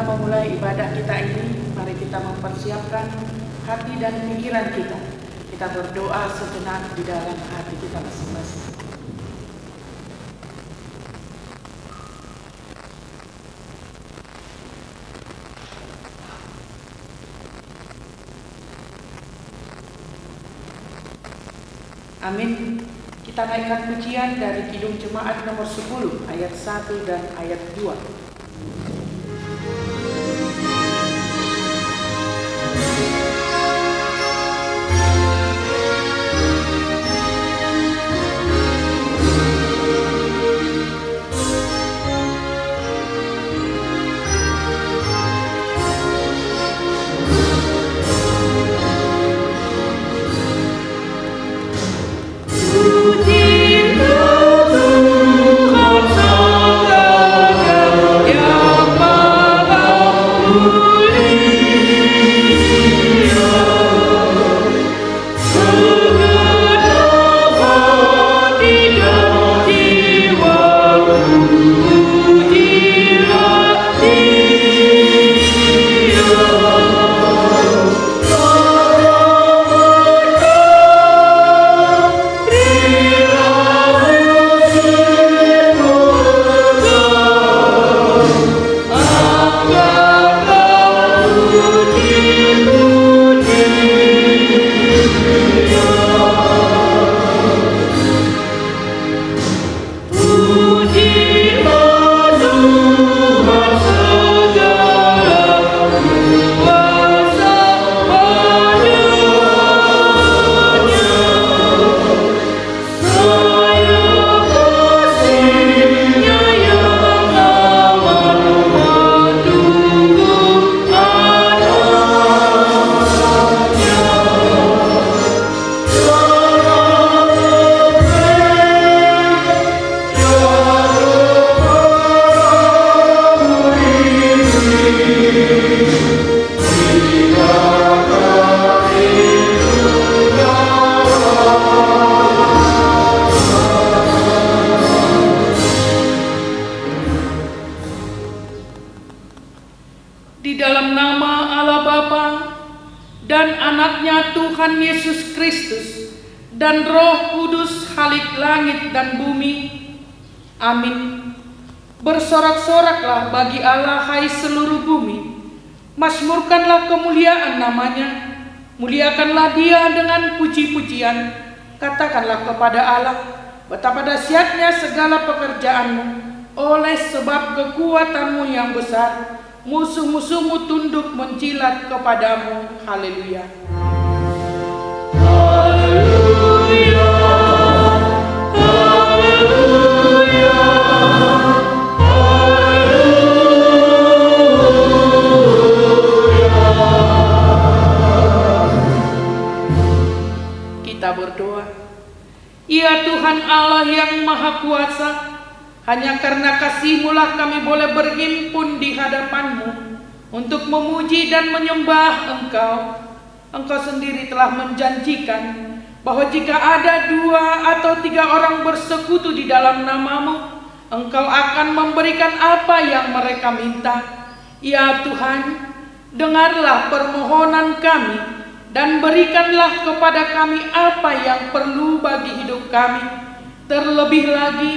kita memulai ibadah kita ini, mari kita mempersiapkan hati dan pikiran kita. Kita berdoa sejenak di dalam hati kita masing-masing. Amin. Kita naikkan pujian dari Kidung Jemaat nomor 10 ayat 1 dan ayat 2. Di dalam nama Allah Bapa dan Anaknya Tuhan Yesus Kristus dan Roh Kudus Halik langit dan bumi. Amin. Bersorak-soraklah bagi Allah hai seluruh bumi. Mazmurkanlah kemuliaan namanya. Muliakanlah Dia dengan puji-pujian. Katakanlah kepada Allah, betapa dahsyatnya segala pekerjaanmu. Oleh sebab kekuatanmu yang besar, musuh-musuhmu tunduk mencilat kepadamu. Haleluya. Haleluya. Haleluya. Haleluya. Kita berdoa. Ya Tuhan Allah yang Maha Kuasa, hanya karena kasih-Mu lah kami boleh berhimpun di hadapan-Mu untuk memuji dan menyembah Engkau. Engkau sendiri telah menjanjikan bahwa jika ada 2 atau 3 orang bersekutu di dalam nama-Mu, Engkau akan memberikan apa yang mereka minta. Ya Tuhan, dengarlah permohonan kami dan berikanlah kepada kami apa yang perlu bagi hidup kami. Terlebih lagi,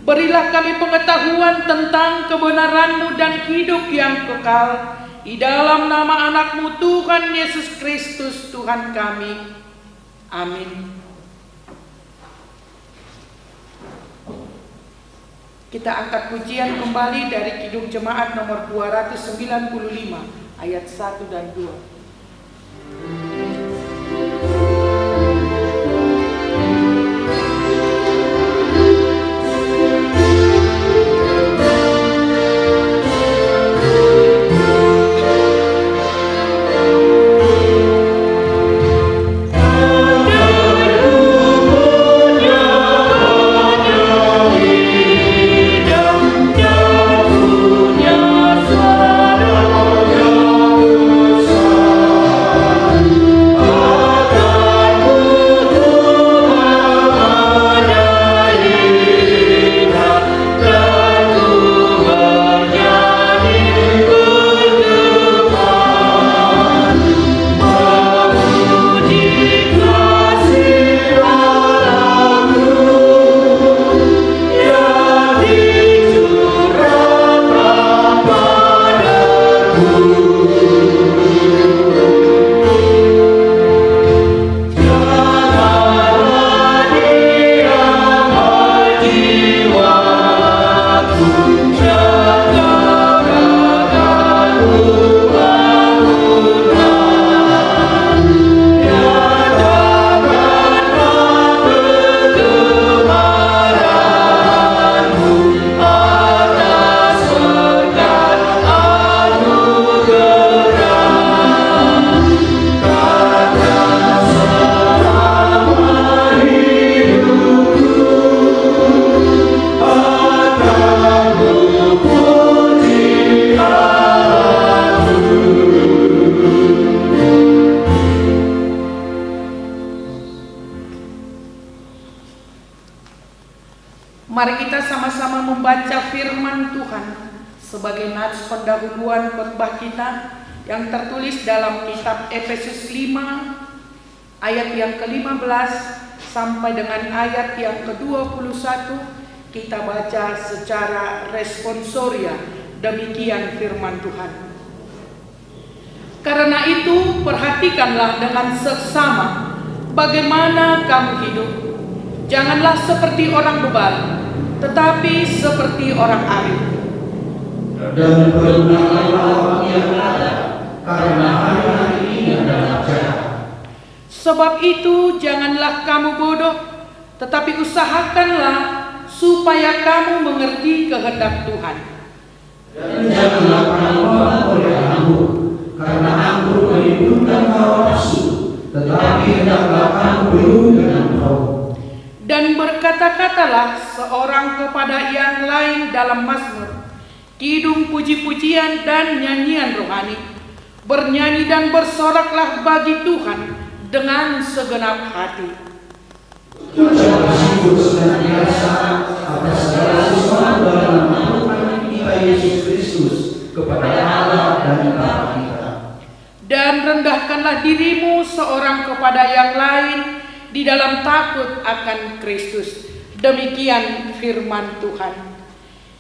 berilah kami pengetahuan tentang kebenaran-Mu dan hidup yang kekal. Di dalam nama Anak-Mu Tuhan Yesus Kristus Tuhan kami. Amin. Kita angkat pujian kembali dari Kidung Jemaat nomor 295 ayat 1 dan 2. Suara Mari kita sama-sama membaca firman Tuhan sebagai nats pendahuluan khotbah kita yang tertulis dalam kitab Efesus 5 ayat yang ke-15 sampai dengan ayat yang ke-21. Kita baca secara responsoria. Demikian firman Tuhan. Karena itu perhatikanlah dengan seksama bagaimana kamu hidup. Janganlah seperti orang bebal, tetapi seperti orang arif. Dan bergunakanlah waktu yang ada, karena hari ini adalah jahat. Sebab itu janganlah kamu bodoh, tetapi usahakanlah supaya kamu mengerti kehendak Tuhan. Dan janganlah kamu mabuk oleh anggur, karena anggur menimbulkan hawa nafsu, tetapi hendaklah kamu minum dengan roh. Dan berkata-katalah seorang kepada yang lain dalam mazmur, kidung puji-pujian dan nyanyian rohani. Bernyanyi dan bersoraklah bagi Tuhan dengan segenap hati. Ucap bersyukur senantiasa atas segala sesuatu dalam nama kita Yesus Kristus kepada Allah dan Bapa kita. Dan rendahkanlah dirimu seorang kepada yang lain di dalam takut akan Kristus. Demikian firman Tuhan.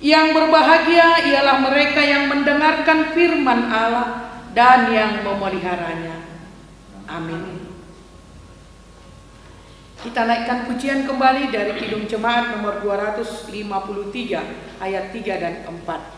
Yang berbahagia ialah mereka yang mendengarkan firman Allah dan yang memeliharanya. Amin. Kita naikkan pujian kembali dari Kidung Jemaat nomor 253 ayat 3 dan 4.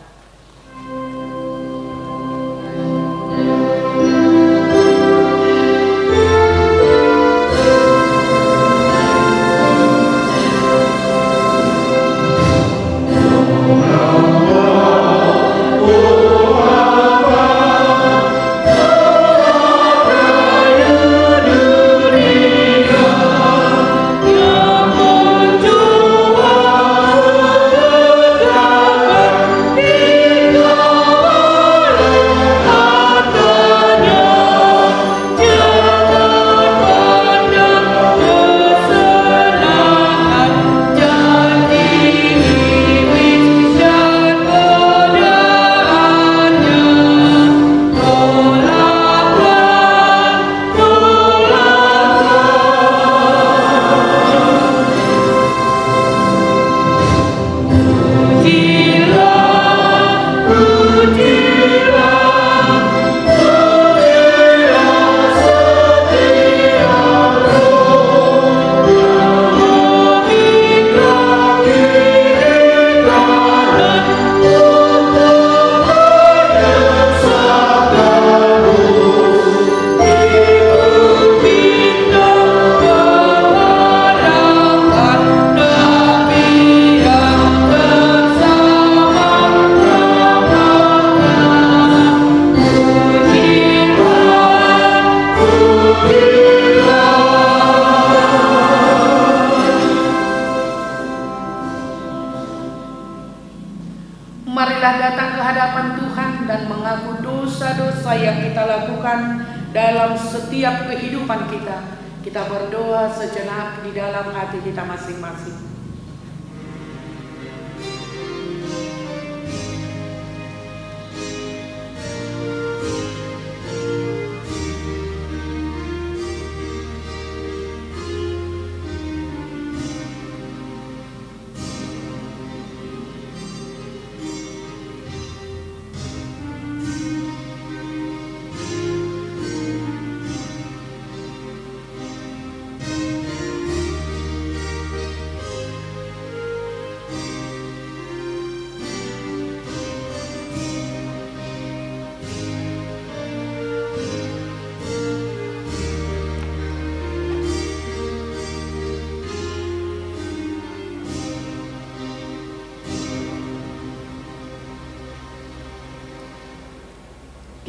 Marilah datang ke hadapan Tuhan dan mengaku dosa-dosa yang kita lakukan dalam setiap kehidupan kita. Kita berdoa sejenak di dalam hati kita masing-masing.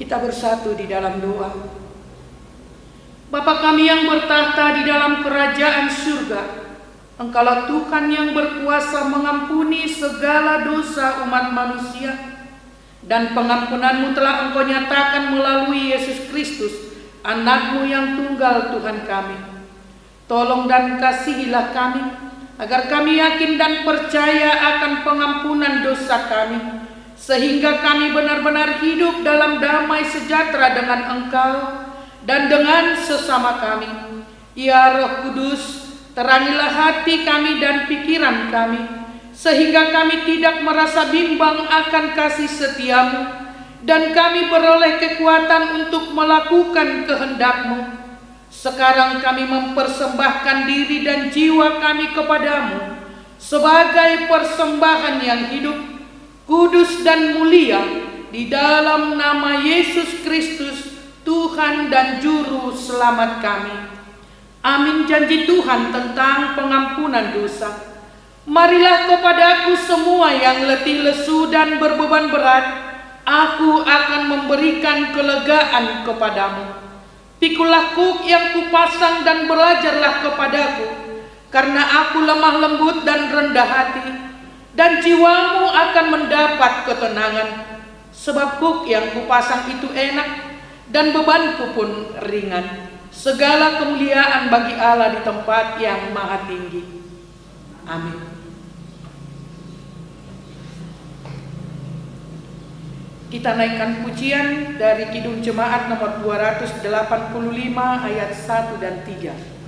Kita bersatu di dalam doa. Bapa kami yang bertahta di dalam kerajaan surga, Engkaulah Tuhan yang berkuasa mengampuni segala dosa umat manusia, dan pengampunan-Mu telah Engkau nyatakan melalui Yesus Kristus, Anak-Mu yang tunggal Tuhan kami. Tolong dan kasihilah kami, agar kami yakin dan percaya akan pengampunan dosa kami, sehingga kami benar-benar hidup dalam damai sejahtera dengan Engkau dan dengan sesama kami. Ya Roh Kudus, terangilah hati kami dan pikiran kami, sehingga kami tidak merasa bimbang akan kasih setia-Mu, dan kami beroleh kekuatan untuk melakukan kehendak-Mu. Sekarang kami mempersembahkan diri dan jiwa kami kepadamu sebagai persembahan yang hidup, kudus dan mulia, di dalam nama Yesus Kristus, Tuhan dan Juru Selamat kami. Amin. Janji Tuhan tentang pengampunan dosa. Marilah kepadaku semua yang letih lesu dan berbeban berat, aku akan memberikan kelegaan kepadamu. Pikulah kuk yang kupasang dan belajarlah kepadaku, karena aku lemah lembut dan rendah hati, dan jiwamu akan mendapat ketenangan. Sebab kuk yang kupasang itu enak, dan bebanku pun ringan. Segala kemuliaan bagi Allah di tempat yang maha tinggi. Amin. Kita naikkan pujian dari Kidung Jemaat nomor 285 ayat 1 dan 3.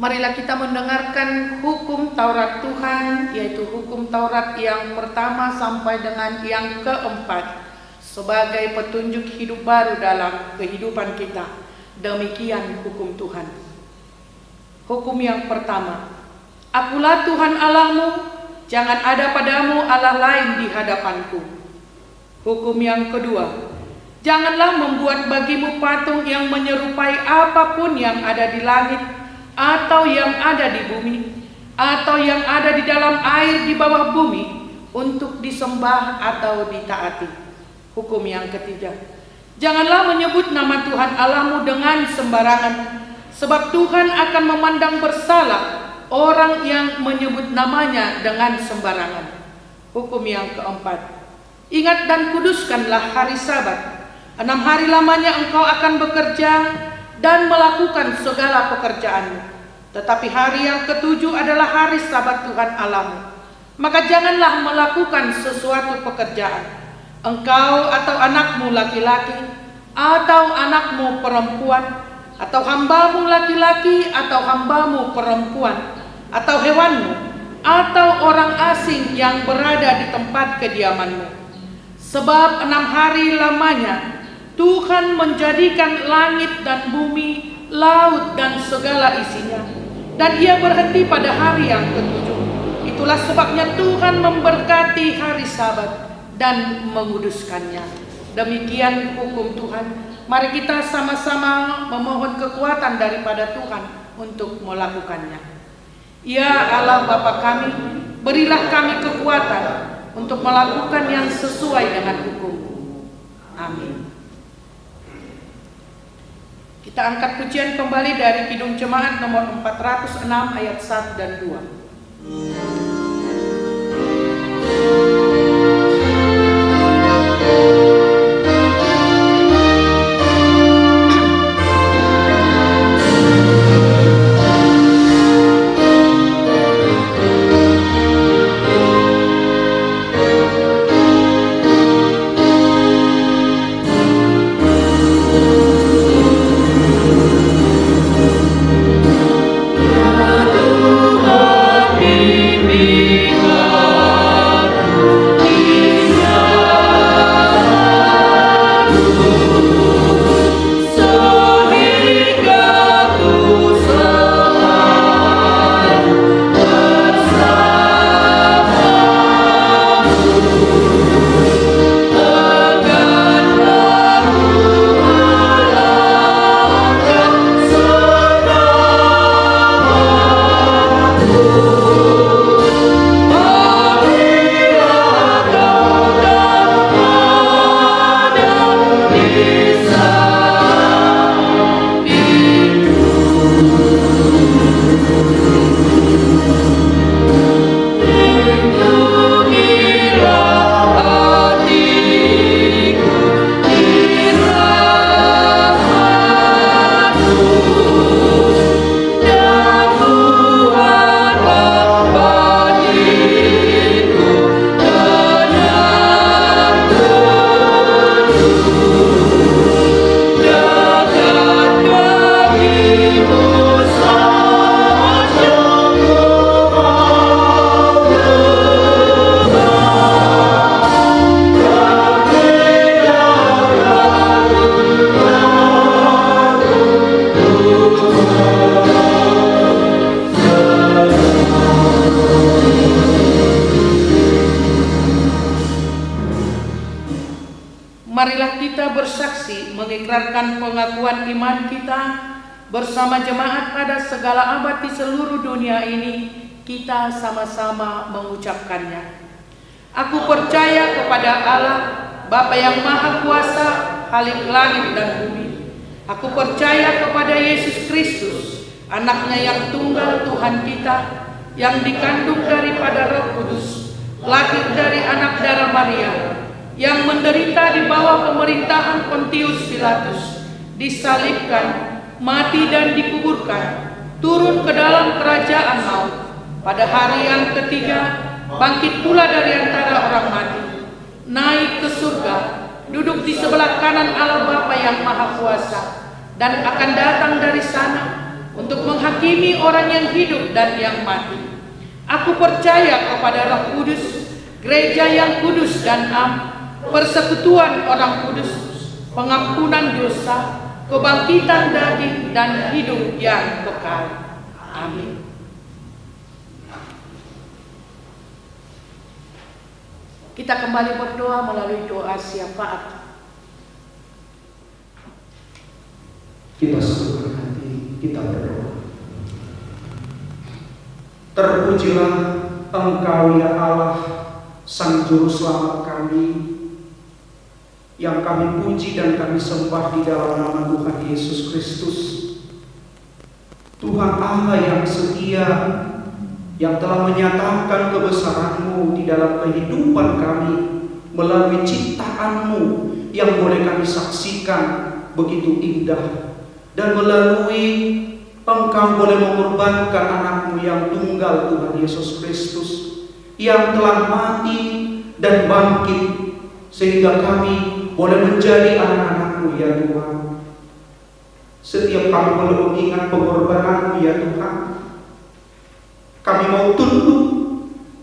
Marilah kita mendengarkan hukum Taurat Tuhan, yaitu hukum Taurat yang pertama sampai dengan yang keempat, sebagai petunjuk hidup baru dalam kehidupan kita. Demikian hukum Tuhan. Hukum yang pertama, akulah Tuhan Allahmu, jangan ada padamu Allah lain di hadapanku. Hukum yang kedua, janganlah membuat bagimu patung yang menyerupai apapun yang ada di langit, atau yang ada di bumi, atau yang ada di dalam air di bawah bumi, untuk disembah atau ditaati. Hukum yang ketiga, janganlah menyebut nama Tuhan Allahmu dengan sembarangan, sebab Tuhan akan memandang bersalah orang yang menyebut namanya dengan sembarangan. Hukum yang keempat, ingat dan kuduskanlah hari Sabat. 6 hari lamanya engkau akan bekerja dan melakukan segala pekerjaanmu, tetapi hari yang ketujuh adalah hari Sabat Tuhan Allahmu. Maka janganlah melakukan sesuatu pekerjaan, engkau atau anakmu laki-laki, atau anakmu perempuan, atau hambamu laki-laki atau hambamu perempuan, atau hewanmu, atau orang asing yang berada di tempat kediamanmu. Sebab 6 hari lamanya Tuhan menjadikan langit dan bumi, laut dan segala isinya, dan Ia berhenti pada hari yang ketujuh. Itulah sebabnya Tuhan memberkati hari Sabat dan menguduskannya. Demikian hukum Tuhan. Mari kita sama-sama memohon kekuatan daripada Tuhan untuk melakukannya. Ya Allah Bapa kami, berilah kami kekuatan untuk melakukan yang sesuai dengan hukum-Mu. Amin. Kita angkat pujian kembali dari Kidung Jemaat nomor 406 ayat 1 dan 2. Marilah kita bersaksi mengikrarkan pengakuan iman kita bersama jemaat pada segala abad di seluruh dunia ini. Kita sama-sama mengucapkannya. Aku percaya kepada Allah, Bapa yang Maha Kuasa, Khalik langit dan bumi. Aku percaya kepada Yesus Kristus, Anaknya yang tunggal Tuhan kita, yang dikandung daripada Roh Kudus, lahir dari anak darah Maria, yang menderita di bawah pemerintahan Pontius Pilatus, disalibkan, mati dan dikuburkan, turun ke dalam kerajaan maut, pada hari yang ketiga bangkit pula dari antara orang mati, naik ke surga, duduk di sebelah kanan Allah Bapa yang Maha Kuasa, dan akan datang dari sana untuk menghakimi orang yang hidup dan yang mati. Aku percaya kepada Roh Kudus, gereja yang kudus dan am, persekutuan orang kudus, pengampunan dosa, kebangkitan daging, dan hidup yang kekal. Amin. Kita kembali berdoa melalui doa syafaat. Kita satukan hati, kita berdoa. Terpujilah Engkau ya Allah, Sang Juru Selamat kami, yang kami puji dan kami sembah di dalam nama Tuhan Yesus Kristus. Tuhan Allah yang setia, yang telah menyatakan kebesaran-Mu di dalam kehidupan kami melalui ciptaan-Mu yang boleh kami saksikan begitu indah, dan melalui Engkau boleh mengorbankan anak-Mu yang tunggal, Tuhan Yesus Kristus, yang telah mati dan bangkit sehingga kami boleh menjadi anak-anak-Mu ya Tuhan. Setiap kami boleh mengingat pengorbanan-Mu ya Tuhan, kami mau tunduk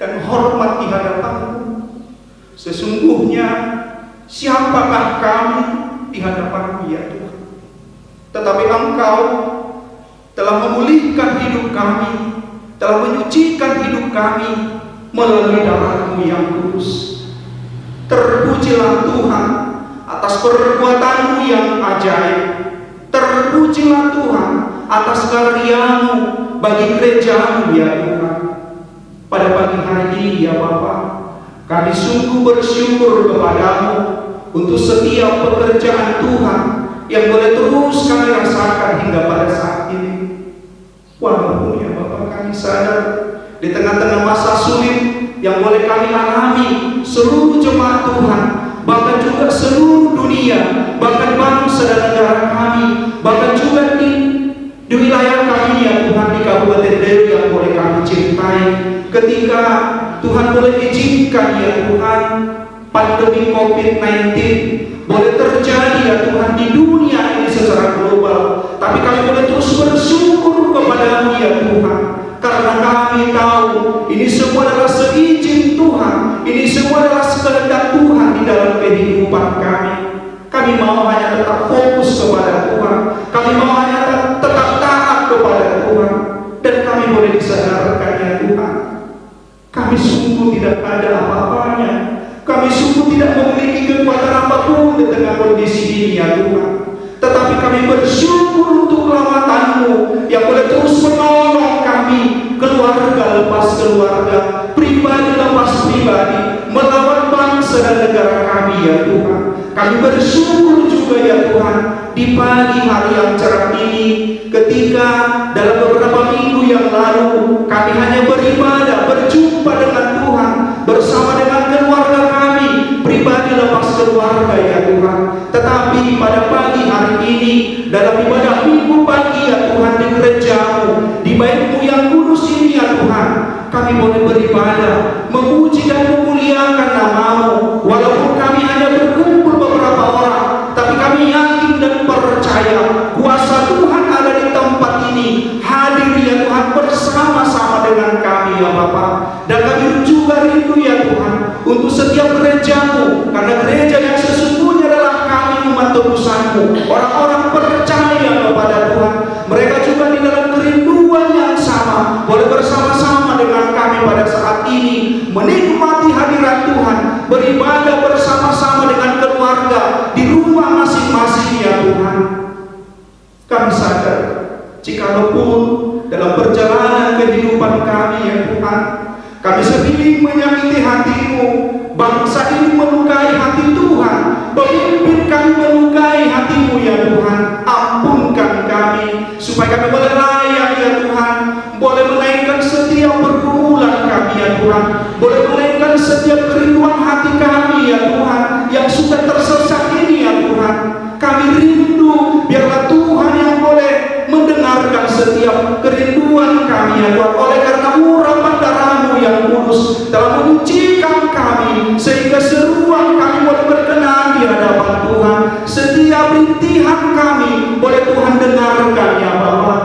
dan hormat di hadapan-Mu. Sesungguhnya siapakah kami di hadapan-Mu ya Tuhan? Tetapi Engkau telah memulihkan hidup kami, telah menyucikan hidup kami melalui darah-Mu yang kudus. Terpujilah Tuhan atas perbuatan-Mu yang ajaib. Terpujilah Tuhan atas karya-Mu bagi gereja-Mu ya Tuhan. Pada pagi hari ini ya Bapa, kami sungguh bersyukur kepadamu untuk setiap pekerjaan Tuhan yang boleh terus kami rasakan hingga pada saat ini. Walaupun ya Bapa, kami sadar di tengah-tengah masa sulit yang boleh kami alami, seluruh jemaat Tuhan, bahkan juga seluruh dunia, bahkan bangsa dan negara kami, bahkan juga di wilayah kami ya Tuhan, di Kabupaten Deru yang boleh kami cintai, ketika Tuhan boleh izinkan ya Tuhan pandemi COVID-19 boleh terjadi ya Tuhan di dunia ini secara global, tapi kami boleh terus bersyukur kepada-Mu ya Tuhan, karena kami tahu ini semua adalah seizin Tuhan, ini semua adalah kehendak Tuhan di dalam kehidupan kami. Kami mau hanya tetap fokus kepada Tuhan, kami mau hanya tetap taat kepada Tuhan, dan kami boleh disadarkan ya Tuhan, kami sungguh tidak ada apa-apanya, kami sungguh tidak memiliki kekuatan apapun di tengah kondisi ini ya Tuhan. Tetapi kami bersyukur untuk keselamatan-Mu yang boleh terus menolong kami, keluarga lepas keluarga, pribadi lepas pribadi, melawan bangsa dan negara kami ya Tuhan. Kami bersyukur juga ya Tuhan di pagi hari yang cerah ini, ketika dalam beberapa minggu yang lalu kami hanya beribadah, berjumpa dengan Tuhan bersama dengan keluarga kami, pribadi lepas keluarga ya Tuhan. Tetapi pada pagi hari ini dalam ibadah minggu pagi ya Tuhan di gereja-Mu, di bait-Mu yang kudus ini ya Tuhan, kami boleh beribadah, memuji dan memuliakan nama-Mu. Walaupun kami hanya berkumpul beberapa orang, tapi kami yakin dan percaya kuasa Tuhan ada di tempat ini, hadir ya Tuhan bersama-sama dengan kami ya Bapa. Dan kami juga rindu ya Tuhan untuk setiap gereja-Mu, karena gereja yang sesungguhnya adalah kami umat tebusan-Mu, orang-orang percaya kepada Tuhan. Mereka juga di dalam kerinduan yang sama boleh bersama-sama dengan kami pada saat ini, menikmati hadirat Tuhan, beribadah bersama-sama dengan keluarga, Kami sering menyakiti hati-Mu. Bangsa ini melukai hati Tuhan. Pemimpin kami melukai hati-Mu ya Tuhan. Ampunkan kami supaya kami boleh layak ya Tuhan, boleh menaikkan setiap pergumulan kami ya Tuhan, boleh menaikkan setiap kerinduan hati kami ya Tuhan yang sudah tersesat ini ya Tuhan. Kami rindu biarlah Tuhan yang boleh mendengarkan setiap kerinduan kami ya Tuhan. Oleh karena urapan darah-Mu yang kudus telah menyucikan kami, sehingga seruan kami boleh berkenan di hadapan Tuhan. Setiap rintihan kami boleh Tuhan dengarkan ya Bapa.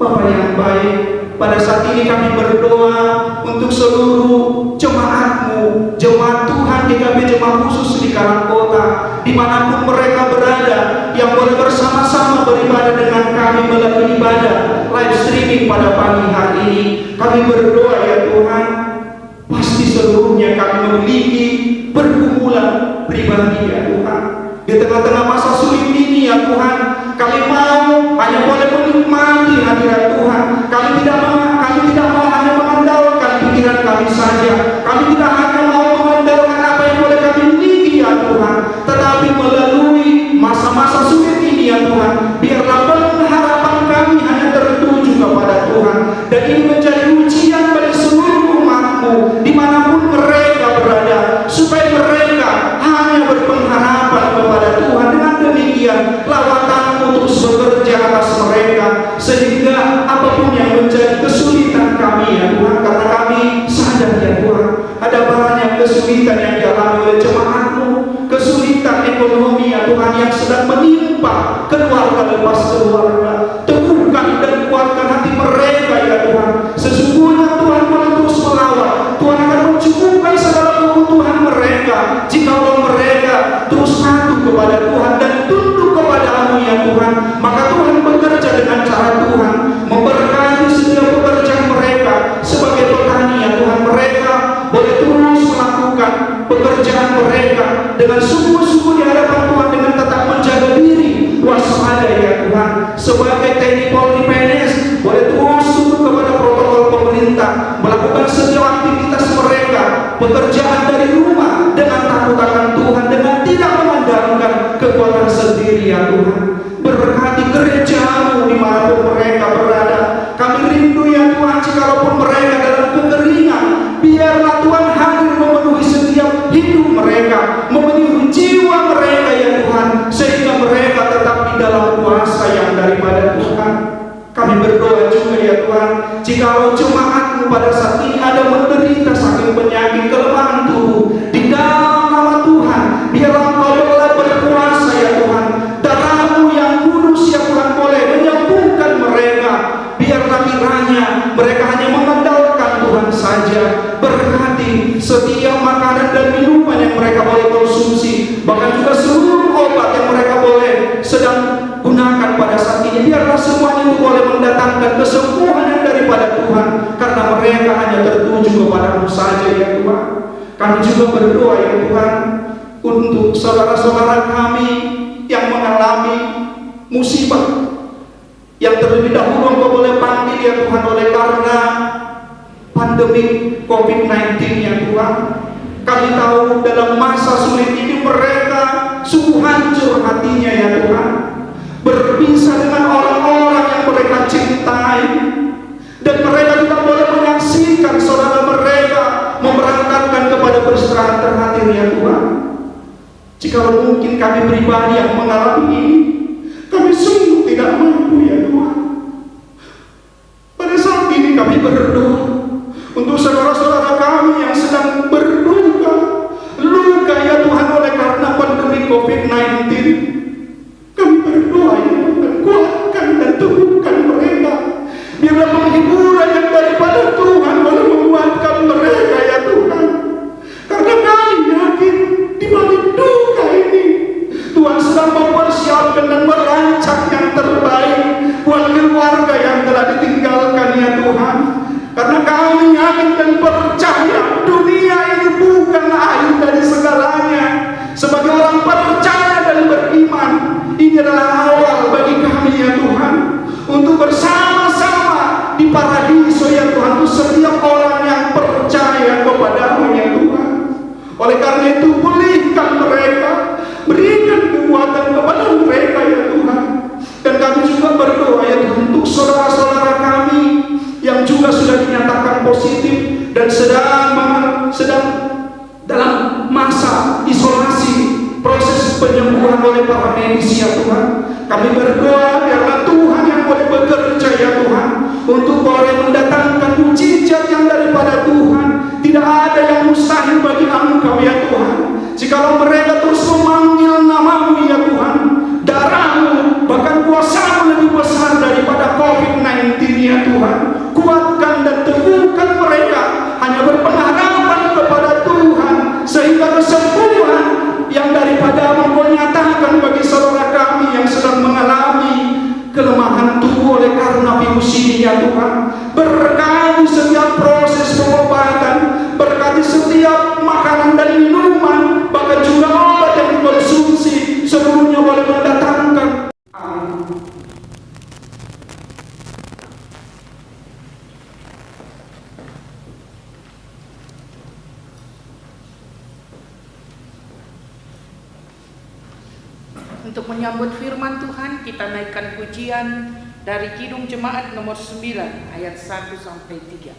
Bapa yang baik, pada saat ini kami berdoa untuk seluruh jemaat-Mu, jemaat Tuhan GKB Jemaat Khusus di Karangkota, dimanapun mereka berada, yang boleh bersama-sama beribadah dengan kami melalui ibadah live streaming pada pagi hari ini. Kami berdoa ya Tuhan, pasti seluruhnya kami memiliki pergumulan pribadi ya Tuhan. Di tengah-tengah masa sulit ini ya Tuhan, kami mau hanya boleh menikmati hadirat Tuhan. Kami tidak mau hanya mengandalkan pikiran kami saja. Kami tidak hanya mau mengandalkan apa yang boleh kami miliki ya Tuhan, tetapi melalui masa-masa sulit ini ya Tuhan, biarlah pengharapan kami hanya tertuju kepada Tuhan. Dan ini menjadi ujian bagi seluruh umat-Mu dimanapun mereka berada, supaya mereka hanya berpengharapan kepada Tuhan. Dengan demikian lawatan-Mu terus bekerja atas mereka, sehingga apapun yang menjadi kesulitan kami ya Tuhan, karena kami sadar ya Tuhan, ada banyak kesulitan yang dialami oleh jemaat-Mu, kesulitan ekonomi ya Tuhan yang sedang menimpa keluarga lepas keluarga. Teguhkan dan kuatkan hati mereka ya Tuhan. Sesungguhnya Tuhan boleh terus melawat. Tuhan akan mencukupkan segala kebutuhan mereka jikalau mereka terus patuh kepada Tuhan dan tunduk kepada-Mu ya Tuhan. Maka Tuhan bekerja dengan cara Tuhan memberkati setiap pekerjaan mereka sebagai petani ya Tuhan. Mereka boleh terus melakukan pekerjaan mereka dengan sungguh-sungguh di hadapan Tuhan, dengan tetap menjaga diri, waspada ya Tuhan. Sebagai TNI Polri PNS boleh terus tunduk kepada protokol pemerintah, melakukan setiap aktivitas mereka, pekerjaan dari rumah dengan takut akan Tuhan, dengan tidak mengandalkan kekuatan sendiri ya Tuhan. Berkati gereja-Mu dimanapun mereka berada. Kami rindu ya Tuhan, jikalaupun mereka dalam kekeringan, biarlah Tuhan hadir memenuhi setiap hidup mereka, memenuhi jiwa mereka ya Tuhan, sehingga mereka tetap di dalam kuasa yang daripada Tuhan. Kami berdoa juga ya Tuhan, jikalau jemaat-Mu pada saat ini ada menderita sakit penyakit kelemahan tubuh, di dalam nama Tuhan biarlah Engkau boleh berkuasa ya Tuhan. Darah-Mu yang kudus ya Tuhan boleh menyembuhkan mereka. Biarlah kiranya mereka hanya mengandalkan Tuhan saja. Berkati setiap makanan dan minuman yang mereka boleh konsumsi, bahkan juga seluruh obat yang mereka boleh sedang gunakan pada saat ini. Biarlah semuanya itu boleh mendatangkan kesembuhan yang daripada Tuhan, karena mereka hanya tertuju kepada-Mu saja ya Tuhan. Kami juga berdoa ya Tuhan untuk saudara-saudara kami yang mengalami musibah, yang terlebih dahulu Engkau boleh panggil ya Tuhan oleh karena pandemi COVID-19 ya Tuhan. Kami tahu dalam masa sulit ini mereka sungguh hancur hatinya ya Tuhan, berpisah dengan orang-orang yang mereka cintai, dan mereka tidak boleh menyaksikan saudara mereka memberangkatkan kepada peristirahatan terakhir ya Tuhan. Jika mungkin kami pribadi yang mengalami ini, kami sungguh tidak mampu ya Tuhan. Pada saat ini kami berdoa untuk saudara-saudara kami yang sedang berduka, luka ya Tuhan oleh karena pandemi COVID-19. Kami berdoa ya Tuhan, kuatkan dan teguhkan mereka. Biarlah penghiburan yang daripada Tuhan boleh menguatkan mereka ya Tuhan. Karena kami yakin di balik duka ini Tuhan sedang mempersiapkan dan merancang yang terbaik buat Tuhan oleh para medis ya Tuhan. Kami berdoa biarlah Tuhan yang boleh bekerja ya Tuhan, untuk boleh mendatangkan mujizat yang daripada Tuhan. Tidak ada yang mustahil bagi Engkau ya Tuhan. Jikalau mereka terus memanggil nama-Mu ya Tuhan, darah-Mu bahkan kuasa-Mu lebih besar daripada COVID-19 ya Tuhan. Kuatkan dan teguhkan mereka, hanya berpengharapan kepada Tuhan, sehingga kesembuhan yang daripada Engkau nyatakan bagi saudara kami yang sedang mengalami kelemahan tubuh oleh karena virus ini ya Tuhan. Berkati setiap proses pengobatan, berkati setiap makanan dan minuman, bahkan juga obat yang dikonsumsi, seluruhnya boleh mendatangkan. Untuk menyambut firman Tuhan, kita naikkan pujian dari Kidung Jemaat nomor 9 ayat 1 sampai 3.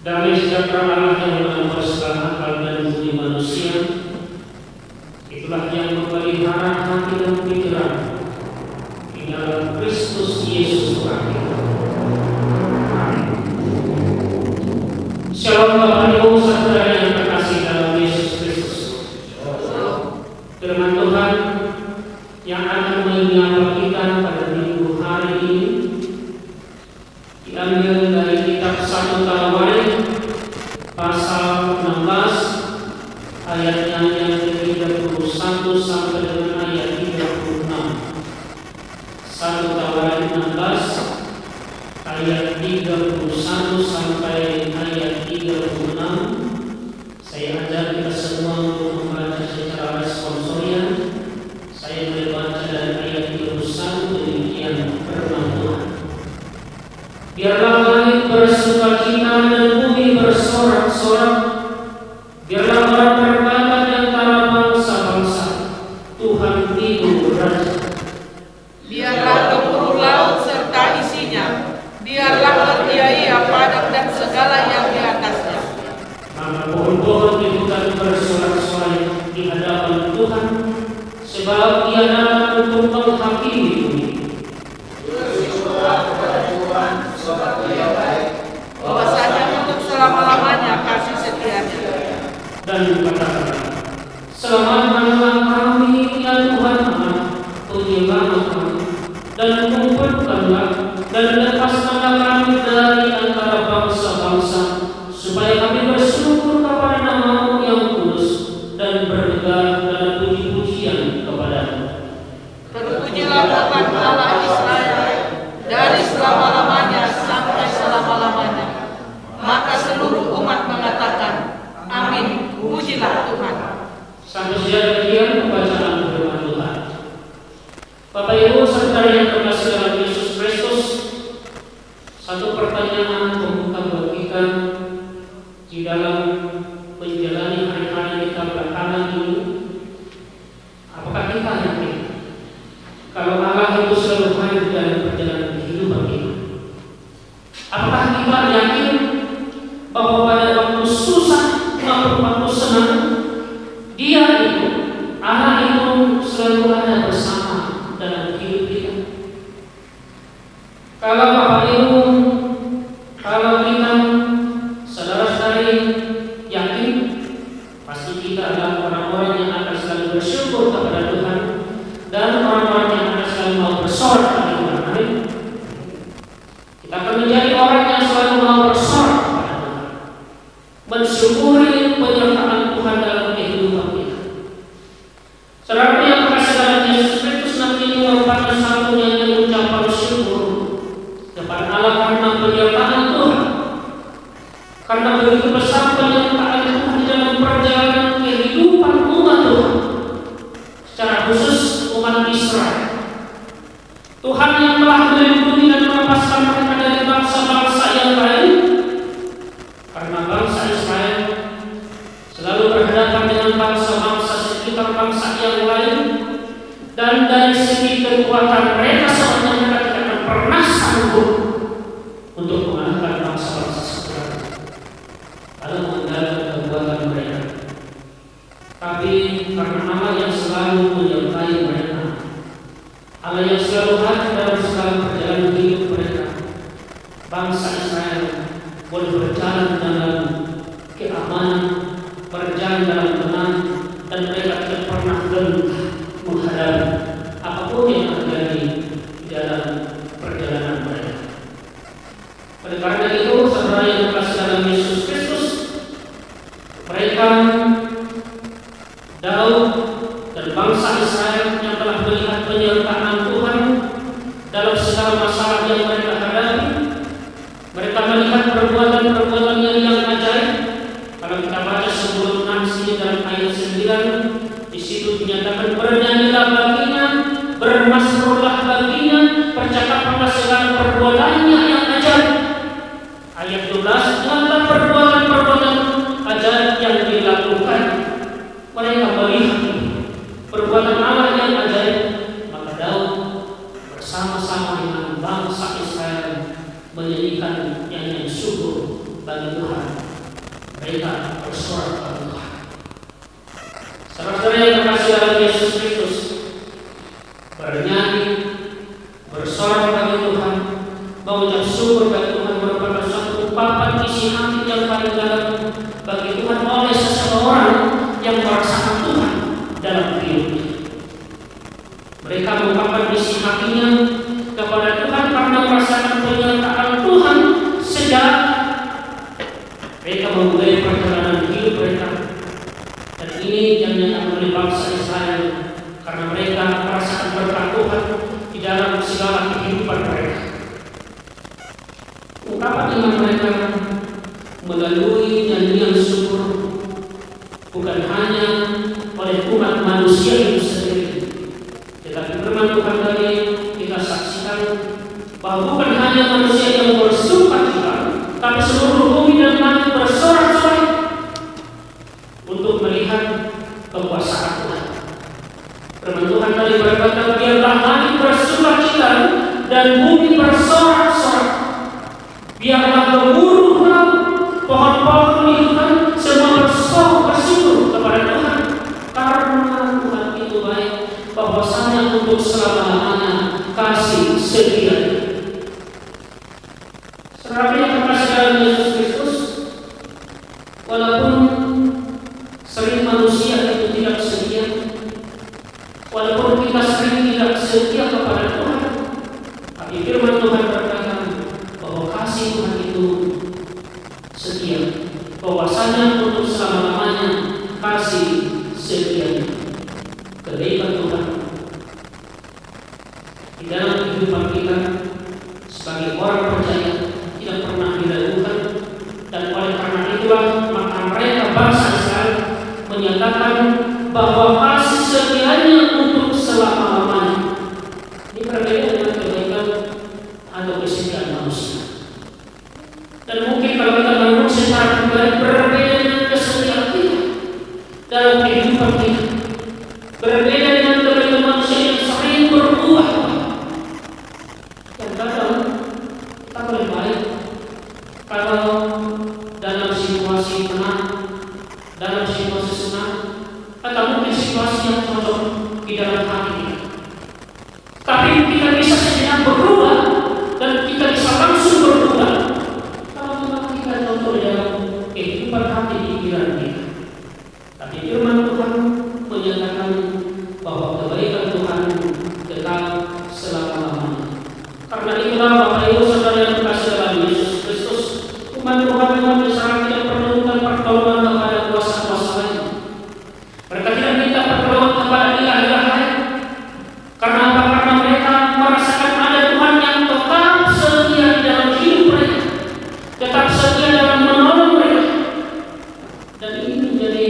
Damai sejahtera Allah yang maha segala akal dan budi manusia, itulah yang memelihara hati dan pikiran di dalam Kristus Yesus Tuhan kita. Amin. Shalom Bapak Ibu saudara yang terkasih dalam Yesus Kristus. Firman Tuhan yang akan menyapa kita pada minggu hari ini diambil dari kitab 1 Tawarik pasal 16 ayatnya yang ke-31 sampai dengan ayat 36. 1 Tawarik 16 ayat 31 sampai ayat 36. Saya ajak kita semua untuk membaca secara responsorial untuk menghakimi bumi. Bersyukurlah kepada Tuhan sebab Dia baik, bahwasanya untuk selama-lamanya kasih setianya. Dan katakanlah, selamatkanlah kami ya Tuhan Allah, pujilah kami, dan kumpulkanlah dan lepaskanlah kami dari antara bangsa-bangsa, supaya kami bersyukur kepada nama-Mu yang kudus dan bertegak dalam puji-pujian kepada-Mu. Terpujilah Tuhan Allah Israel dari selama-lamanya sampai selama-lamanya. Maka seluruh umat mengatakan, amin, pujilah Tuhan. Sampai sekian pembacaan firman Tuhan. Bapak Ibu saudara yang terkasih dalam Yesus Kristus, satu pertanyaan pembuka buat kita di dalam menjalani hari-hari kita belakangan ini. Apakah kita yakin kalau Allah itu selalu hadir dalam perjalanan kehidupan kita? Apakah kita yakin bahwa pada waktu susah maupun waktu senang, Dia itu, Allah itu selalu ada bersama dalam hidup kita? Kalau Bapak Ibu, kalau kita saudara-saudari yakin, pasti kita adalah orang-orang yang akan selalu bersyukur kepada Tuhan dan orang-orang yang akan selalu mau bersorak kepada Tuhan. Amin. Kita akan menjadi orang yang selalu mau bersorak kepada Tuhan, mensyukuri penyertaan Tuhan dalam kehidupan kita. Saudara yang terkasih dalam Yesus Kristus, nanti ini merupakan satu-satunya ucapan syukur kepada Allah karena penyertaan Tuhan, karena begitu besar penyertaan Tuhan di dalam perjalanan kehidupan umat Tuhan, secara khusus umat Israel. Tuhan yang telah melindungi dan melepaskan mereka dari bangsa-bangsa yang lain, karena bangsa Israel selalu berhadapan dengan bangsa-bangsa sekitar bangsa yang lain, dan dari segi kekuatan mereka sebenarnya mereka tidak akan pernah sanggup untuk mengalahkan bangsa-bangsa sekitar kalau mengandalkan kekuatan mereka. Tapi karena Allah yang selalu menyertai mereka, Allah yang selalu hadir dalam segala perjalanan hidup mereka, bangsa Israel boleh berjalan dalam keamanan, berjalan dalam tenang, dan mereka tidak pernah gentar menghadapi apapun yang terjadi di dalam perjalanan mereka. Oleh karena itu, saudara yang terkasih dalam Yesus Kristus, mereka Daud dan bangsa Israel yang telah melihat penyertaan Tuhan dalam segala masalah yang mereka hadapi, mereka melihat perbuatan-perbuatan yang ajaib. Kalau kita baca sebelum 6 sini dalam ayat 9, di situ dinyatakan, bernyanyilah baginya, bermasmurlah baginya, percakapanlah segala perbuatannya yang ajaib. Ayat 12, lihatlah perbuatan-perbuatan ajaib yang dilakukan. Mereka melihat perbuatan Allah yang ajaib, maka Daud bersama-sama dengan bangsa Israel menyanyikan nyanyian syukur bagi Tuhan. Mereka bersorak kepada Tuhan. Saudara-saudara yang terkasih dalam Yesus Kristus, bernyanyi, bersorak bagi Tuhan, mengucap syukur bagi Tuhan merupakan suatu ungkapan isi hati yang paling dalam bagi Tuhan oleh seseorang yang merasakan Tuhan dalam hidupnya. Mereka mengungkapkan isi hatinya kepada Tuhan karena merasakan penyertaan Tuhan sejak mereka memulai perjalanan hidup mereka. Dan ini yang dinyatakan oleh bangsa Israel karena mereka merasakan berkat Tuhan di dalam segala kehidupan mereka. Ungkapan iman mereka melalui nyanyian syukur bukan hanya oleh umat manusia itu sendiri, tetapi firman Tuhan tadi kita saksikan bahwa bukan hanya manusia yang bersukacita, tapi seluruh bumi dan langit bersorak-sorai untuk melihat kekuasaan Tuhan. Firman Tuhan tadi berkata, biarlah langit bersukacita dan bumi bersorak-sorai, biarlah gemuruh laut, pohon-pohon lingkungan semua bersyukur kepada Tuhan, karena Tuhan itu baik, bahwasanya untuk selama setia. Saudara yang terkasih dalam Yesus Kristus, walaupun sering manusia itu tidak setia, walaupun kita sering tidak setia kepada Tuhan, tapi firman Tuhan berkata bahwa kasih Tuhan itu setia, bahwasanya untuk selama-lamanya kasih setia. Kebaikan Tuhan di dalam kehidupan kita sebagai orang percaya tidak pernah diragukan, dan oleh karena itulah maka mereka bangsa Israel menyatakan bahwa kasih setianya untuk selama-lamanya. Ini berbeda dengan kebaikan atau kesetiaan manusia. Dan mungkin kalau kita menurut secara pribadi berbeda dengan kesetiaan kita dalam kehidupan kita, berbeda dengan kebaikan manusia yang sering berubah. Kadang kita boleh baik kalau dalam situasi tenang, dalam situasi senang, atau mungkin situasi yang cocok di dalam hati kita. Tapi kita bisa sejenak berubah dan kita bisa langsung berubah kalau memang kita cocok di dalam kehidupan hati pikiran kita. Tapi firman Tuhan menyatakan bahwa kebaikan Tuhan kekal selama-lamanya. Karena itulah Bapak Ibu Saudara yang terkasih dalam Yesus Kristus, umat Tuhan memang Israel tidak perlukan pertolongan kepada kuasa-kuasa lain. Mereka tidak minta pertolongan kepada ilah-ilah lain. Karena apa? Karena mereka merasakan ada Tuhan yang tetap setia di dalam hidup mereka, tetap setia dalam menolong mereka. Dan ini menjadi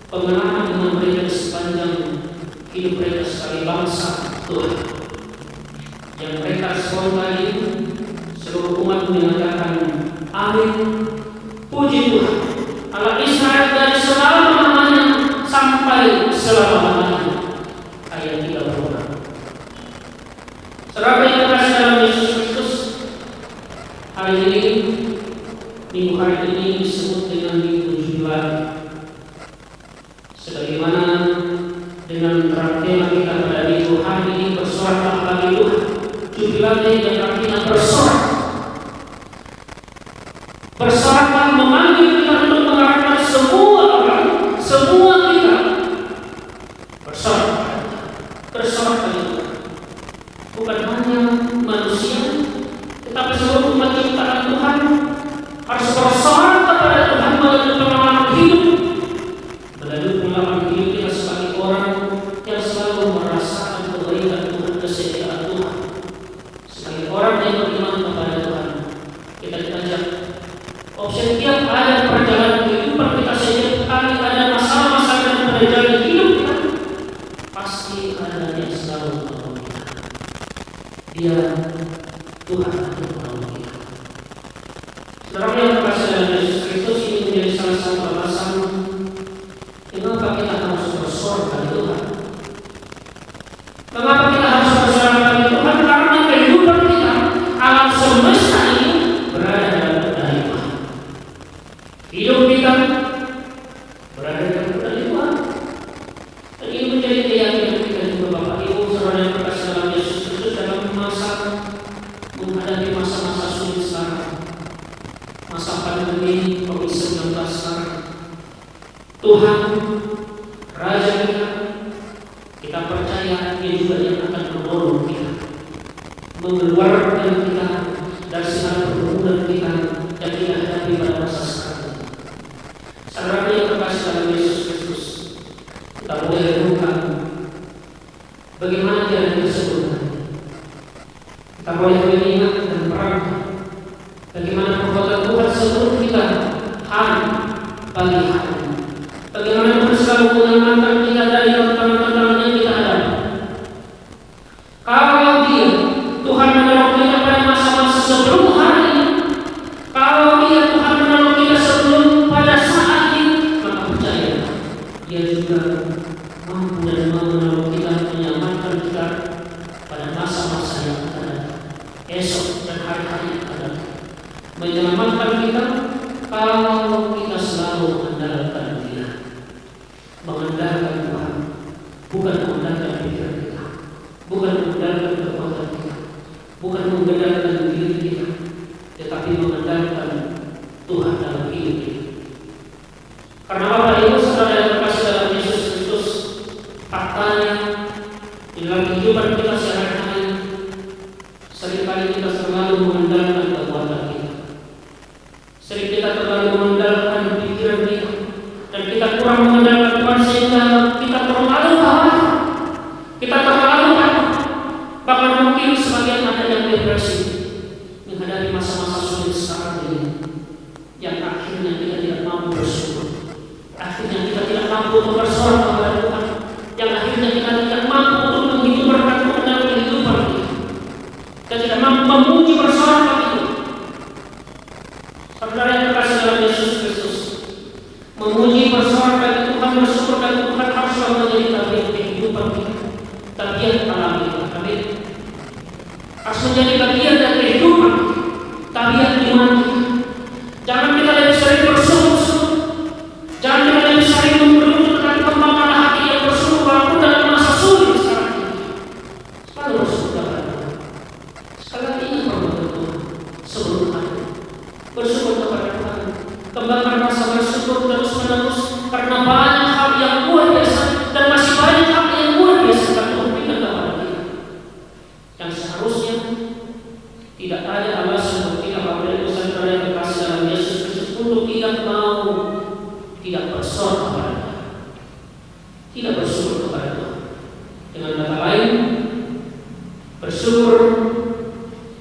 pengalaman dengan mereka sepanjang hidup mereka sebagai bangsa Tuhan. Yang mereka sekali seluruh umat menyatakan amin, puji Tuhan Allah Israel dari selama-lamanya sampai selama-lamanya. Ayat 36. Saudara yang terkasih dalam Yesus Kristus, hari ini, minggu hari ini disebut dengan minggu Jubilat. Sebagaimana dengan tema kita pada minggu hari ini, bersoraklah bagi Tuhan. Jubilat yang artinya bersorak. Bersoraklah memanggil kita untuk mengarahkan semua orang, semua kita bersorak. Bersorak bagi Tuhan. Bukan hanya manusia, tetapi seluruh umat ciptaan Tuhan harus bersorak kepada Tuhan melalui pengalaman hidup. Melalui pengalaman hidup kita sebagai orang yang selalu merasakan kebaikan Tuhan, kesetiaan Tuhan. Sebagai orang yang beriman kepada Tuhan, kita diajak setiap ada perjalanan kehidupan kita, setiap kali ada masalah-masalah yang perjalanan hidup kita, pasti ada yang selalu menolong kita. Dia Tuhan yang menolong kita. Saudara yang terkasih dalam Yesus Kristus, ini menjadi salah satu alasan kenapa kita harus bersorak kepada Tuhan. Mengapa kita harus bersorak kepada Tuhan? Karena kehidupan kita, alam semesta ini berada dalam kendali Tuhan. Hidup kita berada dalam kendali Tuhan. Dan ini menjadi keyakinan kita juga Bapak Ibu Saudara yang terkasih dalam Yesus Kristus dalam masa menghadapi masa-masa sulit sekarang, masa pandemi COVID-19 sekarang. Tuhan Raja kita percaya Dia juga yang akan menolong kita, mengeluarkan kita dari segala pergumulan kita yang kita hadapi pada masa sekarang. Saudara yang terkasih dalam Yesus Kristus, kita boleh renungkan bagaimana jalan tersebut. Kita boleh mengingat dan merangkak bagaimana perbuatan Tuhan sebelum kita hari pagi hari. Bagaimana Tuhan selalu mengamankan kita dari tantangan-tantangan yang kita hadapi. Kalau Dia Tuhan menolong kita pada masa-masa sebelum hari ini, kalau Dia Tuhan menolong kita sebelum pada saat ini, maka percaya Dia juga mampu dan mau menolong kita, menyamankan kita pada masa-masa yang akan datang, esok dan hari-hari yang akan datang. Menyelamatkan kita kalau kita selalu mengandalkan Dia, mengandalkan Tuhan, bukan mengandalkan pikiran kita, bukan mengandalkan kekuatan kita, bukan mengandalkan diri kita, tetapi mengandalkan Tuhan dalam hidup kita. Karena Bapak Ibu Saudara yang terkasih dalam Yesus Kristus, faktanya di dalam kehidupan kita sehari-hari seringkali kita terlalu mengandalkan kekuatan kita. Sering kita terlalu mengandalkan pikiran kita, dan kita kurang mengandalkan Tuhan sehingga kita terlalu khawatir, kita terlalu takut. Bahkan mungkin sebagian ada yang depresi menghadapi masa-masa sulit sekarang ini, yang akhirnya kita tidak mampu bersyukur, akhirnya kita tidak mampu untuk bersorak kepada Tuhan, yang akhirnya kita tidak mampu untuk menghidup berkat Tuhan dalam kehidupan kita. Kita tidak mampu memuji bersorak kepada Tuhan. Saudara yang terkasih dalam Yesus Kristus, memuji bersorak bagi Tuhan, bersyukur bagi Tuhan haruslah menjadi tabiat kehidupan kita, tabiat alami kita. Amin. Harus menjadi bagian dari kehidupan, tabiat iman kita. Jangan kita lebih sering bersyukur, jangan kita lebih sering menuntut dan kembangkan hati yang bersyukur walaupun dalam masa sulit sekarang ini. Selalu bersyukur kepada Tuhan. Sekali lagi ingat kepada Tuhan sebelum hari. Bersyukur kepada Tuhan. Kembangkan rasa bersyukur terus menerus, karena banyak hal yang luar biasa dan masih banyak hal yang luar biasa yang Tuhan berikan kepada kita, yang seharusnya tidak ada alasan untuk kita Bapak Ibu Saudara yang terkasih dalam Yesus Kristus untuk tidak mau tidak bersorak kepada Tuhan, tidak bersyukur kepada Tuhan. Dengan kata lain, bersyukur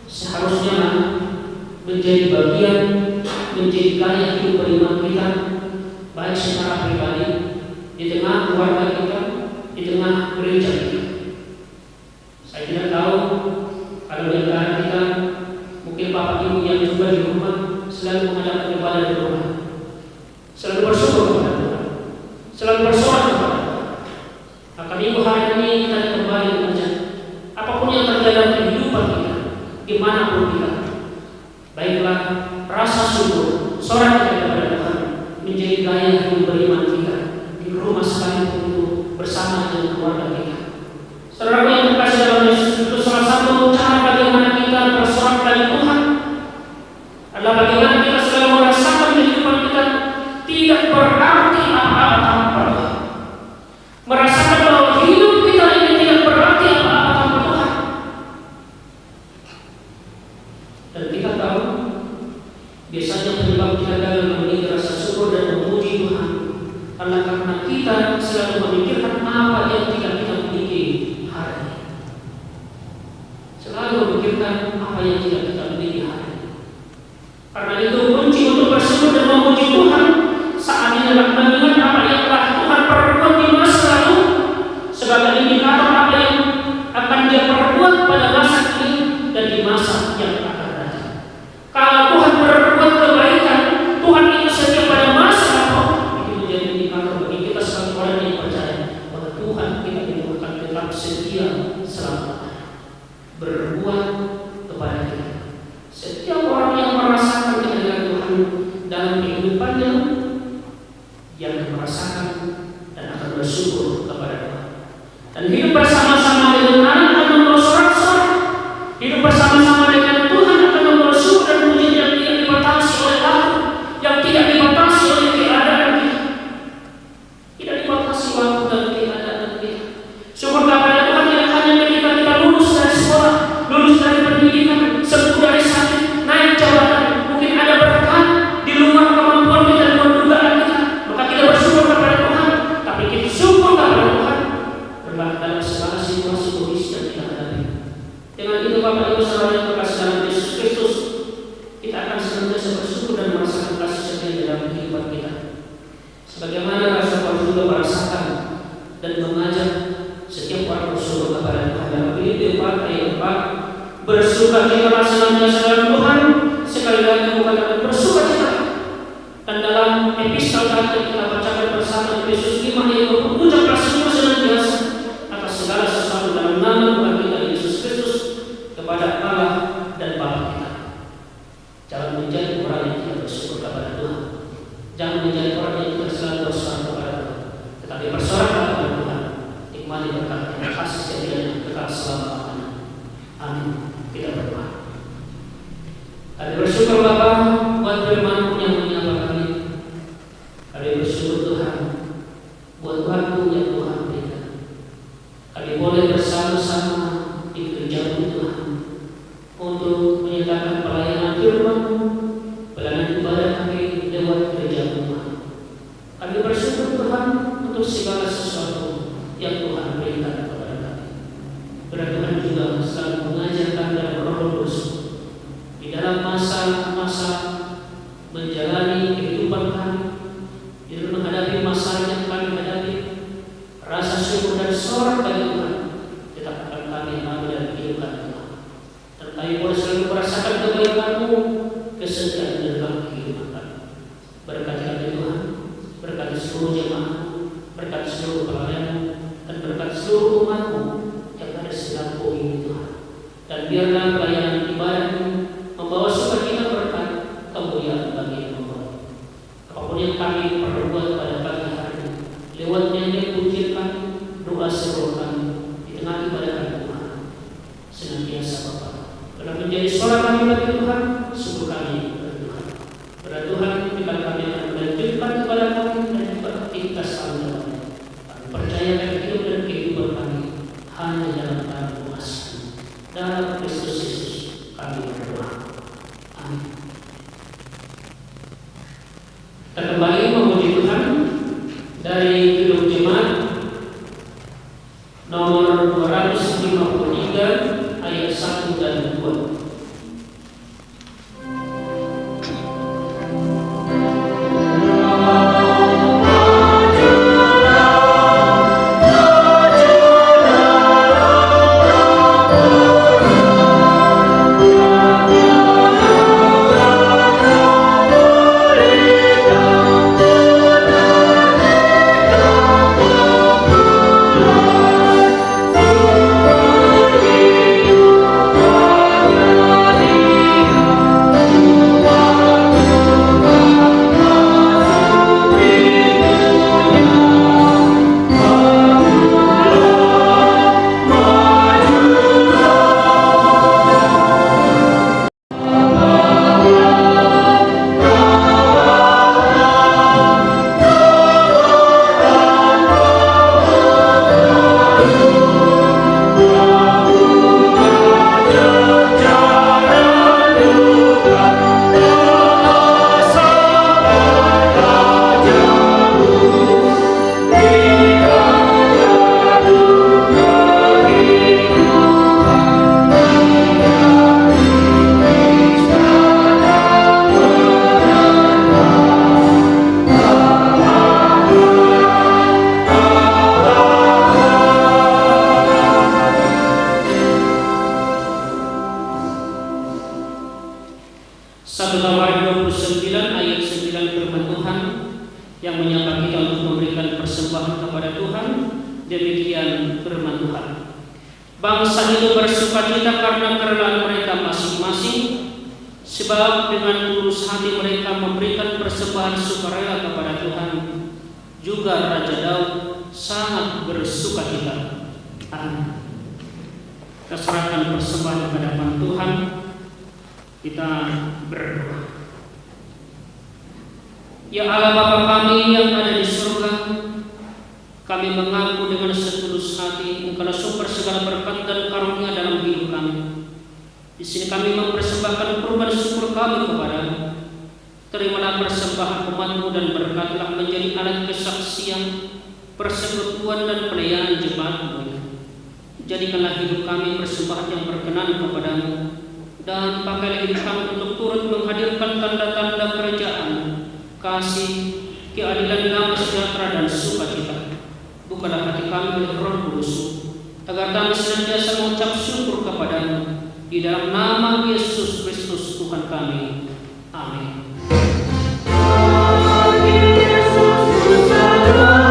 seharusnya menjadi bagian, menjadi gaya hidup beriman kita, baik secara pribadi, di tengah keluarga kita, di tengah gereja kita. Saya tidak tahu kalau di antara kita mungkin Bapak Ibu yang juga di rumah selalu mengadakan ibadah di rumah, selalu bersyukur kepada Tuhan, selalu bersorak kepada Tuhan. Akan Ibu hari ini kita kembali bekerja, apapun yang terjadi dalam kehidupan kita, dimanapun kita, baiklah rasa syukur, sorak kita kepada Tuhan menjadi gaya hidup beriman kita di rumah sekalipun itu bersama dengan keluarga kita. Saudara yang terkasih dalam Yesus, itu salah satu cara bagaimana kita bersorak dari Tuhan adalah bagaimana kita selalu merasakan kehidupan kita tidak berarti apa-apa tanpa Tuhan, merasakan bahwa hidup kita ini tidak berarti apa-apa tanpa Tuhan. Dan kita tahu biasanya penyebab kita gagal memiliki rasa syukur dan memuji Tuhan adalah karena kita selalu memikirkan apa yang tidak kita miliki hari ini, selalu memikirkan apa yang tidak kita miliki hari ini. Karena itu kunci untuk bersyukur dan memuji Tuhan saat ini adalah mengingat apa yang telah Tuhan perbuat di masa lalu sebagai indikator apa yang akan Dia perbuat pada masa ini dan di masa yang akan datang. Kalau Tuhan berbuat kebaikan, Tuhan itu setia pada masa lalu, itu menjadi indikator bagi kita sebagai orang yang percaya bahwa Tuhan kita ini akan tetap setia selama berbuat kepada kita. Setiap orang yang merasakan kehadiran Tuhan dalam kehidupannya, yang merasakan dan akan bersyukur kepada Tuhan, dan hidup bersama-sama dengan anak akan bersorak-sorak, hidup bersama-sama dengan Tuhan akan bersyukur dan puji yang tidak dibatasi oleh waktu, yang tidak dibatasi oleh keadaan kita, tidak dibatasi waktu dan keadaan kita. Syukur kepada Tuhan yang hanya ketika kita lulus dari sekolah, lulus dari pendidikan, sembuh dari sakit, naik jabatan, mungkin ada berkat di luar kemampuan kita dan dugaan kita, maka kita bersyukur kepada Tuhan. Tapi kita syukur kepada Tuhan dalam segala situasi kondisi yang kita hadapi. Dengan itu Bapak Ibu Saudara yang terkasih dalam Yesus Kristus, kita akan senantiasa bersyukur dan merasakan kasih setia dalam kehidupan kita, sebagaimana rasa Paulus juga merasakan dan mengajak setiap orang bersyukur kepada Tuhan. Dalam Filipi 4 ayat 4, bersukacitalah senantiasa dalam Tuhan. Sekali lagi mengatakan bersukacita. Dan dalam epistel yang kita bacakan bersama Yesus 5 ayat 20, ucaplah syukur senantiasa atas segala sesuatu dalam nama Tuhan kita Yesus Kristus kepada Allah dan Bapa kita. Jangan menjadi orang yang tidak bersyukur kepada Tuhan, jangan menjadi orang yang tidak selalu bersorak kepada Tuhan, tetapi bersorak kepada Tuhan. Nikmati berkat dan kasih setia yang kekal selama-lamanya. Amin. Kita berdoa. bersyukur Bapa buat firman-Mu yang menyapa kami. Kami bersyukur Tuhan buat waktu yang Tuhan berikan. Kami boleh bersama-sama di gereja-Mu Tuhan untuk menyatakan pelayanan firman-Mu, pelayanan ibadah kami lewat gereja-Mu Tuhan. Kami bersyukur Tuhan untuk segala sesuatu yang Tuhan berikan kepada kami. Biar Tuhan juga selalu mengajarkan dalam Roh Kudus di dalam masa-masa menjalani kehidupan kami, di dalam menghadapi masalah yang kami hadapi. Rasa syukur dan sorak bagi Tuhan tetap akan kami ambil dan hidupkan Tuhan. Dan kami boleh selalu merasakan kebaikan-Mu, kesetiaan dalam kehidupan kami. Berkati kami Tuhan, berkati seluruh jemaat, berkati seluruh pelayan, dan berkati seluruh umat-Mu yang ada di Lampung ini Tuhan. Dan biarlah pelayanan ibadah-Mu membawa sukacita berkat kemuliaan bagi Allah. Apapun yang kami perbuat pada pagi hari, lewat nyanyian pujian kami, doa seru kami di tengah ibadah kami Tuhan, senantiasa Bapa telah menjadi suara kami bagi Tuhan, syukur kami kepada Tuhan. Kepada Tuhan, bila kami akan melanjutkan kepada kami dan juga aktivitas kami. Kami percaya dan hidup dan kehidupan kami hanya dalam dalam kuasa dalam Kristus Yesus kami berdoa. Amin. Kita kembali memuji Tuhan dari Hidup Jemaat nomor 253 ayat 1 dan 2. Bangsa itu bersukacita karena kerelaan mereka masing-masing, sebab dengan tulus hati mereka memberikan persembahan sukarela kepada Tuhan. Juga Raja Daud sangat bersukacita. Amin. Kita serahkan persembahan ke hadapan Tuhan. Kita berdoa. Ya Allah Bapa kami yang ada di surga, kami mengaku dengan setulus hati Engkau sumber segala berkat dan karunia dalam hidup kami. Di sini kami mempersembahkan kurban syukur kami kepada-Mu. Terimalah persembahan umat-Mu dan berkatlah menjadi alat kesaksian, persekutuan dan pelayanan jemaat-Mu. Jadikanlah hidup kami persembahan yang berkenan kepada-Mu, dan pakailah hidup kami untuk turut menghadirkan tanda-tanda kerajaan, kasih, keadilan, damai sejahtera dan sukacita. Bukalah hati kami oleh Roh Kudus, agar kami senantiasa mengucap syukur kepada-Mu di dalam nama Yesus Kristus Tuhan kami. Amin. Yeah.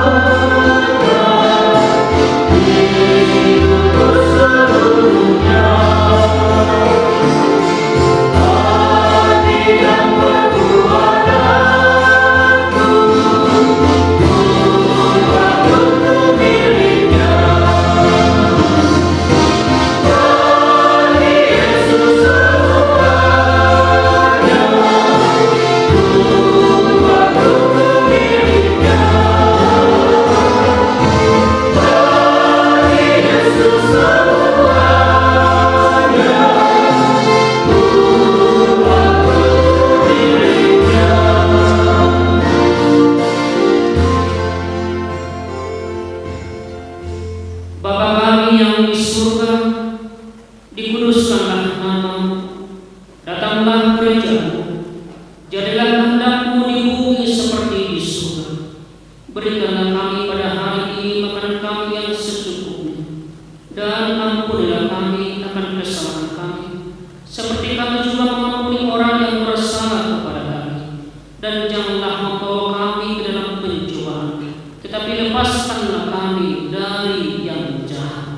Bapa kami yang di surga, dikuduskanlah nama-Mu, datanglah gereja-Mu, jadilah kehendak-Mu di bumi seperti di surga. Berikanlah kami pada hari ini makanan kami yang secukupnya, dan ampunilah kami akan kesalahan kami, seperti kami juga mengampuni orang yang bersalah kepada kami. Dan janganlah membawa kami ke dalam pencobaan, tetapi lepaskanlah kami dari yang jahat.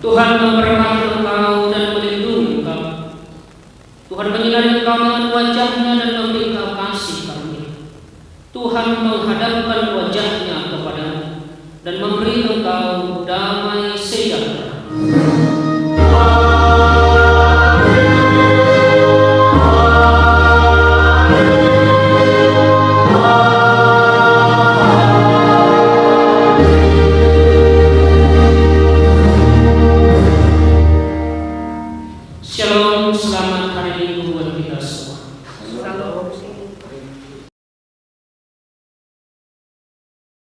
Tuhan memberkati engkau dan melindungi engkau. Tuhan menyinari engkau dengan wajah-Nya dan memberi engkau kasih karunia. Tuhan menghadapkan